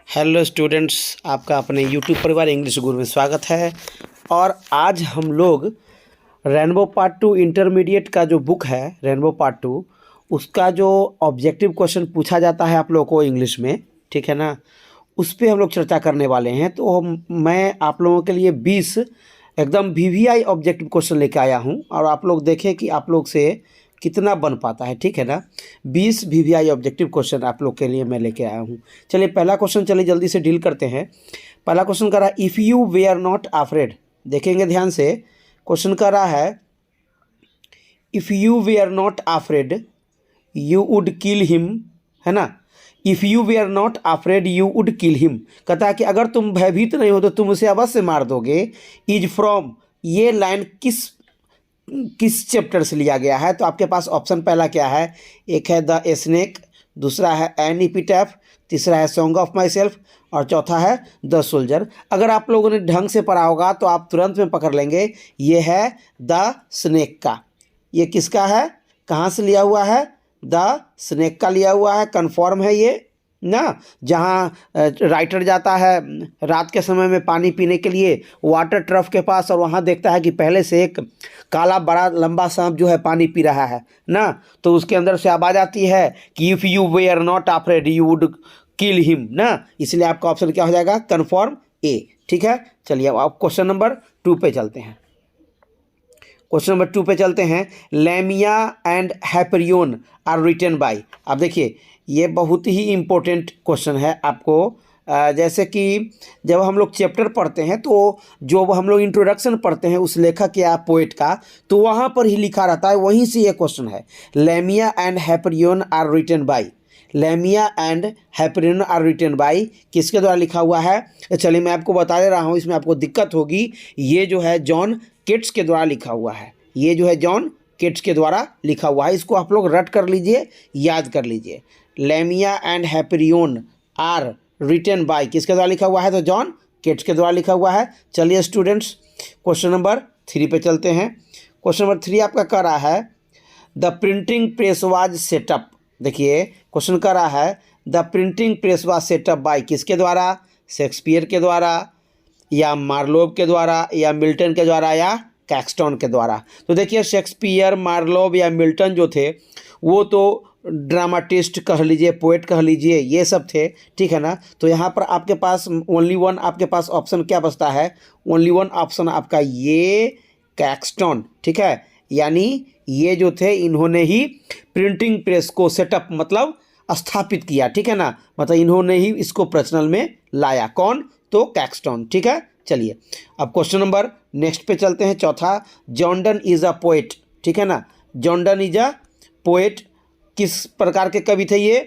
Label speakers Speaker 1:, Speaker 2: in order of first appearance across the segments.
Speaker 1: Hello students, आपका अपने YouTube परिवार इंग्लिश गुरु में स्वागत है। और आज हम लोग रेनबो पार्ट 2 इंटरमीडिएट का जो बुक है रेनबो पार्ट 2, उसका जो ऑब्जेक्टिव क्वेश्चन पूछा जाता है आप लोगों को इंग्लिश में, ठीक है ना, उस पर हम लोग चर्चा करने वाले हैं। तो मैं आप लोगों के लिए 20 एकदम वीवीआई ऑब्जेक्टिव क्वेश्चन लेके आया हूँ और आप लोग देखें कि आप लोग से कितना बन पाता है, ठीक है ना। 20 वीवीआई ऑब्जेक्टिव क्वेश्चन आप लोग के लिए मैं लेके आया हूँ। चलिए पहला क्वेश्चन, चलिए जल्दी से डील करते हैं। पहला क्वेश्चन कर रहा है if you way are not afraid. देखेंगे ध्यान से, क्वेश्चन कर रहा है if you way are not afraid you would kill him, है ना। If you way are not afraid you would kill him, कहता है कि अगर तुम भयभीत नहीं हो तो तुम उसे अवश्य मार दोगे। इज फ्रॉम, ये लाइन किस चैप्टर से लिया गया है? तो आपके पास ऑप्शन पहला क्या है, एक है द स्नेक, दूसरा है एन एपिटैफ, तीसरा है सॉन्ग ऑफ माई सेल्फ और चौथा है द सोल्जर। अगर आप लोगों ने ढंग से पढ़ा होगा तो आप तुरंत में पकड़ लेंगे, ये है द स्नेक का। ये किसका है, कहाँ से लिया हुआ है? द स्नेक का लिया हुआ है, कन्फर्म है ये ना। जहाँ राइटर जाता है रात के समय में पानी पीने के लिए वाटर ट्रफ के पास और वहाँ देखता है कि पहले से एक काला बड़ा लंबा सांप जो है पानी पी रहा है ना, तो उसके अंदर से आवाज़ आती है कि if you way are not afraid you would kill him ना। इसलिए आपका ऑप्शन क्या हो जाएगा? कन्फर्म ए, ठीक है। चलिए अब आप क्वेश्चन नंबर 2 पे चलते हैं। क्वेश्चन नंबर 2 पे चलते हैं। लैमिया and Hyperion are written bye. अब देखिए ये बहुत ही इम्पोर्टेंट क्वेश्चन है आपको। जैसे कि जब हम लोग चैप्टर पढ़ते हैं तो जो हम लोग इंट्रोडक्शन पढ़ते हैं उस लेखक या पोएट का, तो वहाँ पर ही लिखा रहता है, वहीं से ये क्वेश्चन है। Lamia and Hyperion are written by. Lamia and Hyperion are written by किसके द्वारा लिखा हुआ है? चलिए मैं आपको बता दे रहा हूँ, इसमें आपको दिक्कत होगी। ये जो है जॉन केट्स के द्वारा लिखा हुआ है। ये जो है जॉन केट्स के द्वारा लिखा हुआ है। इसको आप लोग रट कर लीजिए, याद कर लीजिए। लैमिया and Hyperion are written by किसके द्वारा लिखा हुआ है? तो जॉन केट्स के द्वारा लिखा हुआ है। चलिए स्टूडेंट्स क्वेश्चन नंबर 3 पे चलते हैं। क्वेश्चन नंबर 3 आपका कह रहा है the printing press was set up. देखिए क्वेश्चन कह रहा है the printing press was set up by किसके द्वारा? शेक्सपियर के द्वारा या मार्लोव के द्वारा या मिल्टन के द्वारा या कैक्सटन के द्वारा। तो देखिए शेक्सपियर, मार्लोव या मिल्टन जो थे वो तो ड्रामाटिस्ट कह लीजिए, पोएट कह लीजिए, ये सब थे, ठीक है ना। तो यहाँ पर आपके पास ओनली वन, आपके पास ऑप्शन क्या बचता है? ओनली वन ऑप्शन आपका ये कैक्सटन, ठीक है। यानी ये जो थे इन्होंने ही प्रिंटिंग प्रेस को सेटअप मतलब स्थापित किया, ठीक है ना। मतलब इन्होंने ही इसको प्रचलन में लाया। कौन? तो कैक्सटन, ठीक है। चलिए अब क्वेश्चन नंबर नेक्स्ट पे चलते हैं। चौथा, John Donne is a poet, ठीक है ना। John Donne is a poet किस प्रकार के कवि थे ये?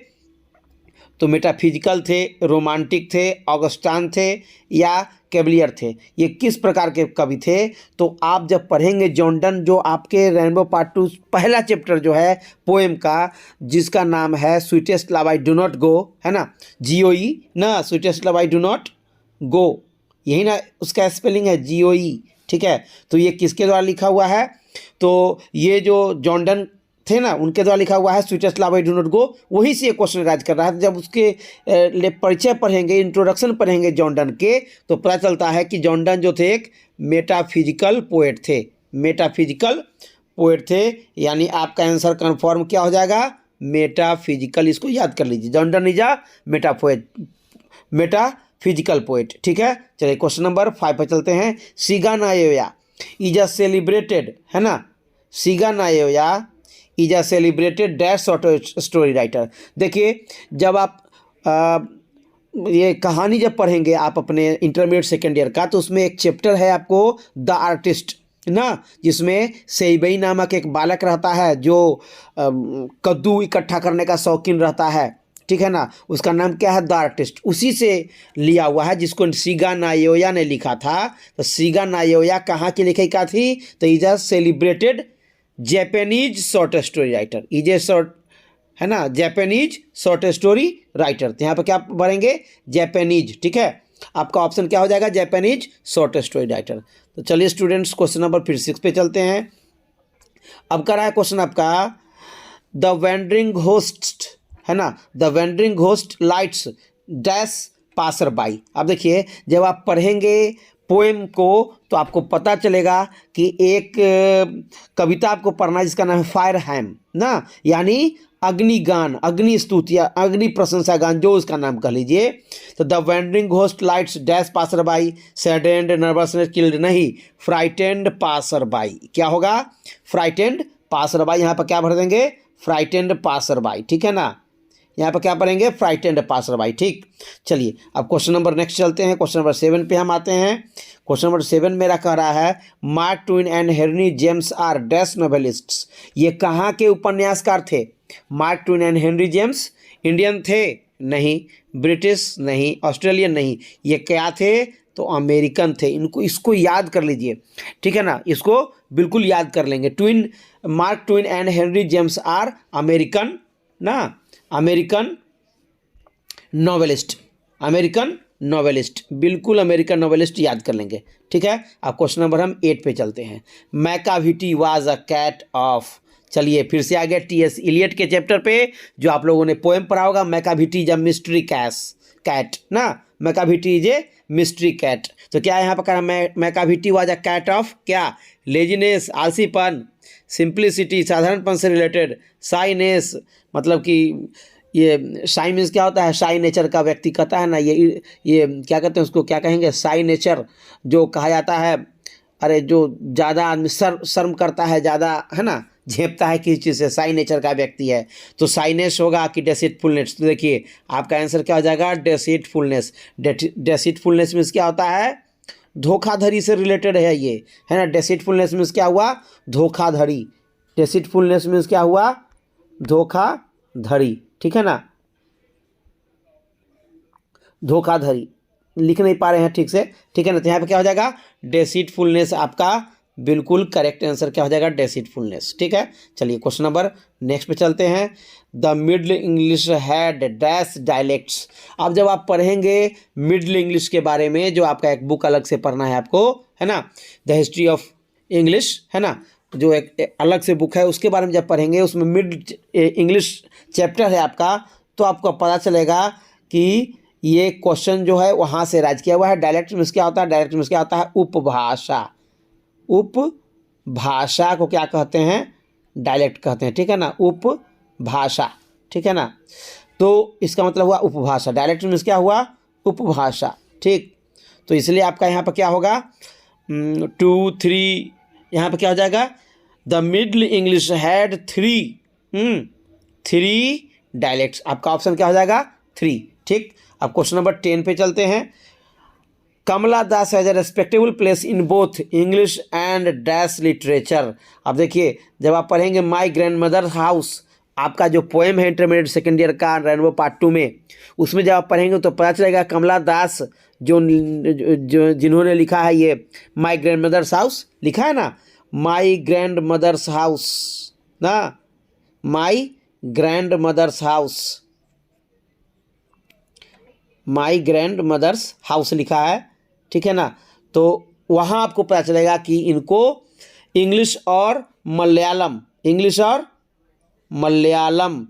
Speaker 1: तो मेटाफिजिकल थे, रोमांटिक थे, ऑगस्टान थे या कैवलियर थे? ये किस प्रकार के कवि थे? तो आप जब पढ़ेंगे जॉन डन, जो आपके रेनबो पार्ट 2 पहला चैप्टर जो है पोएम का, जिसका नाम है sweetest love I do not go, है ना, GOE ना, sweetest love I do not go, यही ना उसका स्पेलिंग है, GOE, ठीक है। तो ये किसके द्वारा लिखा हुआ है? तो ये जो जॉन डन थे ना, उनके द्वारा लिखा हुआ है sweetest love I do not go. वहीं से ये क्वेश्चन राइज कर रहा है। जब उसके परिचय पढ़ेंगे, इंट्रोडक्शन पढ़ेंगे जॉन डन के, तो पता चलता है कि जॉन डन जो थे एक मेटाफिजिकल पोएट थे। मेटाफिजिकल पोएट थे, यानी आपका आंसर कन्फर्म क्या हो जाएगा? मेटाफिजिकल। इसको याद कर लीजिए, John Donne is a metaphysical poet, ठीक है। चलिए क्वेश्चन नंबर 5 पर चलते हैं। सिगानायोया इज अ सेलिब्रेटेड, है ना, सिगानायोया is a celebrated dash short story writer. देखिए जब आप ये कहानी जब पढ़ेंगे आप अपने इंटरमीडिएट सेकेंड ईयर का, तो उसमें एक चैप्टर है आपको द आर्टिस्ट ना, जिसमें सेइबई नामक एक बालक रहता है जो कद्दू इकट्ठा करने का शौकीन रहता है, ठीक है ना। उसका नाम क्या है? The artist. उसी से लिया हुआ है, जिसको सिगानायोया ने लिखा था। तो सिगानायोया कहाँ की लेखिका थी? तो is a celebrated Japanese short story writer. Is a short, है ना, जापानीज शॉर्ट स्टोरी राइटर। तो यहाँ पर क्या भरेंगे? जापानीज, ठीक है। आपका ऑप्शन क्या हो जाएगा? Japanese short story writer. तो चलिए स्टूडेंट्स क्वेश्चन नंबर फिर 6 पे चलते हैं। अब कर रहा है क्वेश्चन आपका द वेंडरिंग होस्ट, है ना, the wandering host lights dash passer by. अब देखिए जब आप पढ़ेंगे पोएम को तो आपको पता चलेगा कि एक कविता आपको पढ़ना है जिसका नाम है फायर हैम ना, यानी अग्निगान, अग्नि स्तुति या अग्नि प्रशंसा गान, जो उसका नाम कह लीजिए। तो the wandering ghost lights dash passer by, saddened nervousness killed नहीं, फ्राइटेंड पासर बाई। क्या होगा? Frightened passer by. यहाँ पर क्या भर देंगे? फ्राइटेंड पासर बाई, ठीक है ना। यहाँ पर क्या पढ़ेंगे? फ्राइटेंड पासर बाई, ठीक। चलिए अब क्वेश्चन नंबर नेक्स्ट चलते हैं, क्वेश्चन नंबर 7 पे हम आते हैं। क्वेश्चन नंबर 7 मेरा कह रहा है Mark Twain and Henry James are dash novelists. ये कहाँ के उपन्यासकार थे? Mark Twain and Henry James Indian थे? नहीं। ब्रिटिश? नहीं। ऑस्ट्रेलियन? नहीं। ये क्या थे? तो अमेरिकन थे। इसको याद कर लीजिए, ठीक है ना, इसको बिल्कुल याद कर लेंगे। Mark Twain and Henry James are American ना, अमेरिकन नॉवेलिस्ट, अमेरिकन नॉवेलिस्ट, बिल्कुल अमेरिकन नॉवेलिस्ट याद कर लेंगे, ठीक है। अब क्वेश्चन नंबर हम 8 पे चलते हैं। Macavity was a cat of. चलिए फिर से आ गया टी.एस. इलियट के चैप्टर पे, जो आप लोगों ने पोएम पढ़ा होगा, Macavity is a mystery cat ना, Macavity is a mystery cat. तो क्या यहाँ पर कहा? Macavity was a cat of क्या? लेजीनेस, आलसीपन, सिंप्लिसिटी, साधारणपन से रिलेटेड, शाइनेस, मतलब कि ये शाई मीन्स क्या होता है? शाई नेचर का व्यक्ति कहता है ना, ये क्या कहते हैं उसको, क्या कहेंगे? शाई नेचर जो कहा जाता है, अरे जो ज़्यादा आदमी शर्म करता है, ज़्यादा है ना, झेपता है किसी चीज़ से, शाई नेचर का व्यक्ति है। तो शाइनेस होगा कि डेसिटफुलनेस? तो देखिए आपका आंसर क्या हो जाएगा? डेसिटफुलनेस। डेसिटफुलनेस मीन्स क्या होता है? धोखाधड़ी से रिलेटेड है ये, है ना। डेसिटफुलनेस मीन्स क्या हुआ? धोखाधड़ी। डेसिटफुलनेस मीन्स क्या हुआ? धोखाधड़ी, ठीक है ना, धोखाधड़ी। लिख नहीं पा रहे हैं ठीक से, ठीक है ना। तो यहाँ पे क्या हो जाएगा? डेसिटफुलनेस आपका बिल्कुल करेक्ट आंसर क्या हो जाएगा? डेसिटफुलनेस, ठीक है। चलिए क्वेश्चन नंबर नेक्स्ट पे चलते हैं। The middle English had dash dialects. अब जब आप पढ़ेंगे मिडल इंग्लिश के बारे में, जो आपका एक बुक अलग से पढ़ना है आपको, है ना, द हिस्ट्री ऑफ इंग्लिश, है ना, जो एक अलग से बुक है, उसके बारे में जब पढ़ेंगे, उसमें मिड इंग्लिश चैप्टर है आपका, तो आपको पता चलेगा कि ये क्वेश्चन जो है वहाँ से राइज किया हुआ है। डायलेक्ट मीन्स क्या होता है? डायलेक्ट मीन्स क्या होता है? उपभाषा। उपभाषा को क्या कहते हैं? डायलेक्ट कहते हैं, ठीक है ना, उपभाषा, ठीक है ना। तो इसका मतलब हुआ उपभाषा। डायलेक्ट मीन्स क्या हुआ? उपभाषा, ठीक। तो इसलिए आपका यहाँ पर क्या होगा? 2, 3, यहाँ पर क्या हो जाएगा? The middle English had 3 dialects. आपका ऑप्शन क्या हो जाएगा? 3, ठीक। अब क्वेश्चन नंबर 10 पे चलते हैं। Kamala Das has a respectable place in both English and dash literature. अब देखिए जब आप पढ़ेंगे माई ग्रैंड मदर हाउस, आपका जो पोएम है इंटरमीडिएट सेकेंड ईयर का रेनबो पार्ट 2 में, उसमें जब आप पढ़ेंगे तो पता चलेगा कमला दास जिन्होंने लिखा है ये माई ग्रैंड मदर्स हाउस, लिखा है ना, माई ग्रैंड मदर्स हाउस ना, my grandmother's house, my grandmother's house लिखा है, ठीक है ना। तो वहाँ आपको पता चलेगा कि इनको इंग्लिश और मलयालम, इंग्लिश और मलयालम,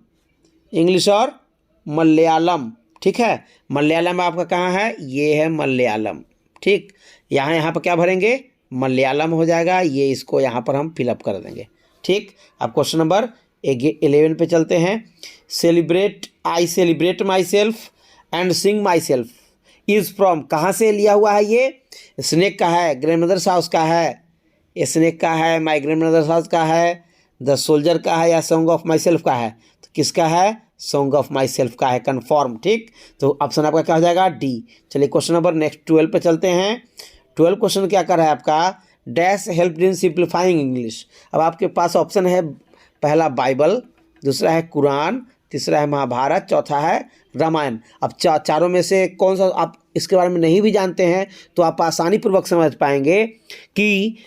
Speaker 1: ठीक है। मलयालम आपका कहाँ है? ये है मलयालम, ठीक। यहाँ पर क्या भरेंगे? मलयालम हो जाएगा, ये इसको यहाँ पर हम फिलअप कर देंगे, ठीक। अब क्वेश्चन नंबर 11 पे चलते हैं। I celebrate my self and Singh my self is from, कहाँ से लिया हुआ है ये? स्नेक का है, ग्रैंड मदर्स हाउस का है, स्नेक का है, माई ग्रैंड मदर्स हाउस का है, द सोल्जर का है, या सॉन्ग ऑफ माई सेल्फ का है? तो किसका है? सॉन्ग ऑफ माई सेल्फ का है, कन्फर्म, ठीक। तो ऑप्शन आपका क्या हो जाएगा? डी। चलिए क्वेश्चन नंबर नेक्स्ट 12 पे चलते हैं। 12 क्वेश्चन क्या कर रहा है आपका? Dash help in simplifying English. अब आपके पास ऑप्शन है, पहला बाइबल, दूसरा है कुरान, तीसरा है महाभारत, चौथा है रामायण। अब चारों में से कौन सा आप इसके बारे में नहीं भी जानते हैं तो आप आसानी पूर्वक समझ पाएंगे कि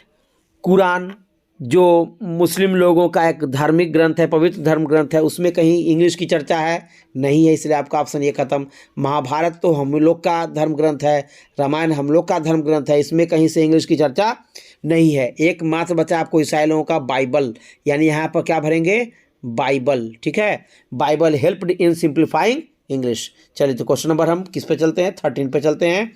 Speaker 1: कुरान जो मुस्लिम लोगों का एक धार्मिक ग्रंथ है, पवित्र धर्म ग्रंथ है, उसमें कहीं इंग्लिश की चर्चा है नहीं है, इसलिए आपका ऑप्शन ये खत्म। महाभारत तो हम लोग का धर्म ग्रंथ है, रामायण हम लोग का धर्म ग्रंथ है, इसमें कहीं से इंग्लिश की चर्चा नहीं है। एकमात्र बचा आपको ईसाई लोगों का बाइबल, यानी यहाँ पर क्या भरेंगे? बाइबल, ठीक है। बाइबल हेल्प्ड इन सिंप्लीफाइंग इंग्लिश। चलिए तो क्वेश्चन नंबर हम किस पे चलते हैं, 13 पे चलते हैं।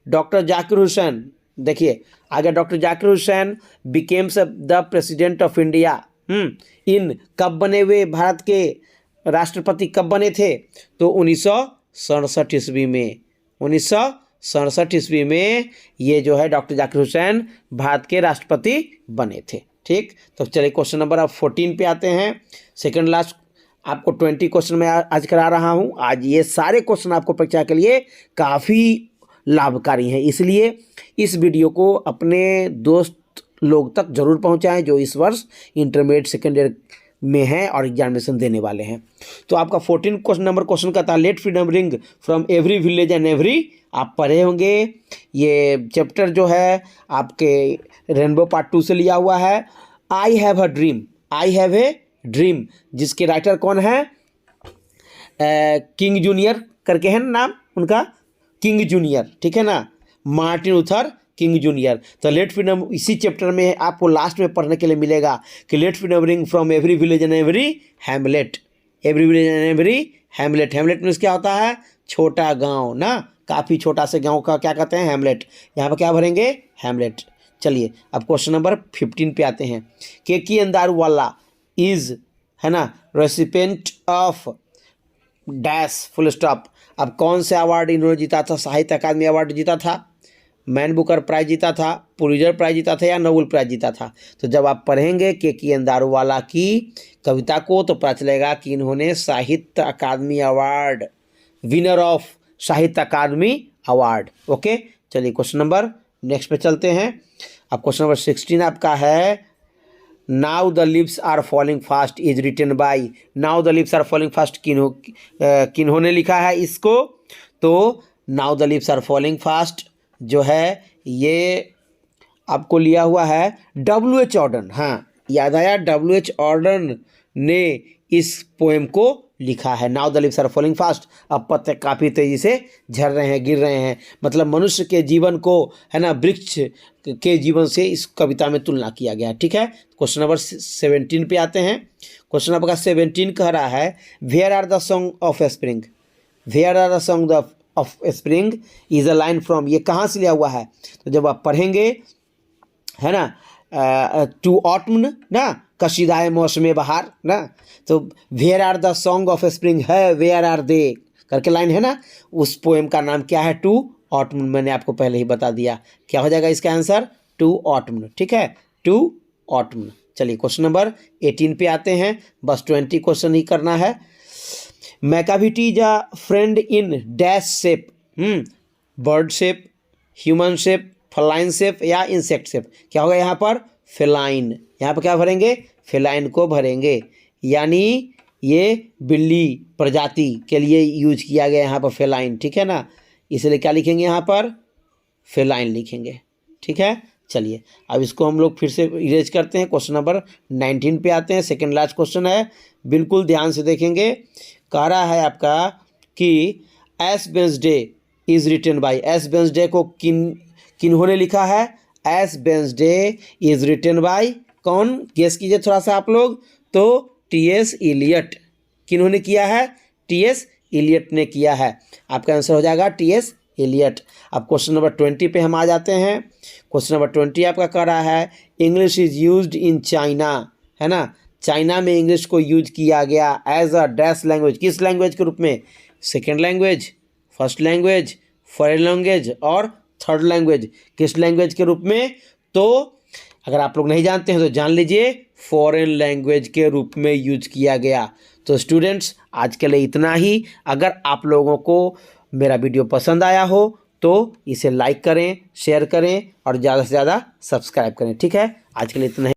Speaker 1: डॉक्टर जाकिर हुसैन, देखिए आगे, doctor Zakir Hussain becomes the president of India in, कब बने हुए, भारत के राष्ट्रपति कब बने थे, तो 1967 ईस्वी में, 1967 ईस्वी में ये जो है डॉक्टर जाकिर हुसैन भारत के राष्ट्रपति बने थे। ठीक, तो चलिए क्वेश्चन नंबर अब 14 पे आते हैं। सेकंड लास्ट आपको 20 क्वेश्चन मैं आज करा रहा हूँ। आज ये सारे क्वेश्चन आपको परीक्षा के लिए काफ़ी लाभकारी हैं, इसलिए इस वीडियो को अपने दोस्त लोग तक जरूर पहुंचाएं जो इस वर्ष इंटरमीडिएट सेकेंड ईयर में हैं और एग्जामिनेशन देने वाले हैं। तो आपका 14 क्वेश्चन का था let freedom ring from every village and every, आप पढ़े होंगे। ये चैप्टर जो है आपके रेनबो पार्ट 2 से लिया हुआ है। I have a dream, I have a dream, जिसके राइटर कौन है, किंग जूनियर करके है ना नाम उनका, किंग जूनियर, ठीक है ना, मार्टिन लूथर किंग जूनियर। तो लेट फ्रीडम इसी चैप्टर में आपको लास्ट में पढ़ने के लिए मिलेगा कि let freedom ring from every village and every hamlet, every village and every hamlet. Hamlet means क्या होता है, छोटा गांव ना, काफ़ी छोटा से गांव का क्या कहते हैं, हैमलेट। यहाँ पर क्या भरेंगे, हैमलेट। चलिए अब क्वेश्चन नंबर 15 पे आते हैं। के अंदारुवाला इज, है ना, recipient of dash full stop. अब कौन से अवार्ड इन्होंने जीता था, साहित्य अकादमी अवार्ड जीता था, मैन बुकर प्राइज जीता था, पुलित्जर प्राइज जीता था या नोबेल प्राइज जीता था। तो जब आप पढ़ेंगे के अंदारुवाला की कविता को तो पता चलेगा कि इन्होंने साहित्य Akademi award, winner of Sahitya Akademi award. Okay, चलिए क्वेश्चन नंबर नेक्स्ट पे चलते हैं। अब क्वेश्चन नंबर 16 आपका है now the leaves are falling fast is written by. Now the leaves are falling fast किन्होंने लिखा है इसको, तो now the leaves are falling fast जो है ये आपको लिया हुआ है W.H. ऑर्डन। हाँ, याद आया, W.H. ऑर्डन ने इस पोएम को लिखा है। Now the leaves are falling fast, अब पत्ते काफ़ी तेज़ी से झड़ रहे हैं, गिर रहे हैं, मतलब मनुष्य के जीवन को, है ना, वृक्ष के जीवन से इस कविता में तुलना किया गया है। ठीक है, क्वेश्चन नंबर 17 पे आते हैं। क्वेश्चन नंबर 17 कह रहा है where are the song of spring, where are the song of spring is a line from, ये कहाँ से लिया हुआ है, तो जब आप पढ़ेंगे, है ना, टू ऑटमन ना, कशीदाए मौसम बहार ना, तो where are the song of spring है, वेयर आर दे करके लाइन है ना, उस पोएम का नाम क्या है, टू ऑटमन। मैंने आपको पहले ही बता दिया, क्या हो जाएगा इसका आंसर, टू ऑटमन। ठीक है, टू ऑटमन। चलिए क्वेश्चन नंबर 18 पे आते हैं, बस 20 क्वेश्चन ही करना है। Macavity is a friend in dash shape, bird shape, human shape, feline shape या इंसेक्ट शेप। क्या होगा यहाँ पर, फेलाइन। यहाँ पर क्या भरेंगे, फेलाइन को भरेंगे, यानी ये बिल्ली प्रजाति के लिए यूज किया गया यहाँ पर फेलाइन। ठीक है ना, इसलिए क्या लिखेंगे यहाँ पर, फेलाइन लिखेंगे। ठीक है, चलिए अब इसको हम लोग फिर से इरेज करते हैं। क्वेश्चन नंबर 19 पे आते हैं, सेकंड लास्ट क्वेश्चन है, बिल्कुल ध्यान से देखेंगे। कह रहा है आपका कि Ash Wednesday is written by, Ash Wednesday को किन्होंने लिखा है, Ash Wednesday is written by कौन, गेस कीजिए थोड़ा सा आप लोग, तो टी.एस. इलियट। किन्होंने किया है, टी.एस. इलियट ने किया है। आपका आंसर हो जाएगा टी.एस. इलियट। अब क्वेश्चन नंबर 20 पे हम आ जाते हैं। क्वेश्चन नंबर 20 आपका कह रहा है English is used in China, है ना, चाइना में इंग्लिश को यूज किया गया एज अ डैश लैंग्वेज, किस लैंग्वेज के रूप में, second language, first language, foreign language और थर्ड लैंग्वेज, किस लैंग्वेज के रूप में, तो अगर आप लोग नहीं जानते हैं तो जान लीजिए, फॉरेन लैंग्वेज के रूप में यूज किया गया। तो स्टूडेंट्स आज के लिए इतना ही। अगर आप लोगों को मेरा वीडियो पसंद आया हो तो इसे लाइक करें, शेयर करें और ज़्यादा से ज़्यादा सब्सक्राइब करें। ठीक है, आज के लिए इतना ही।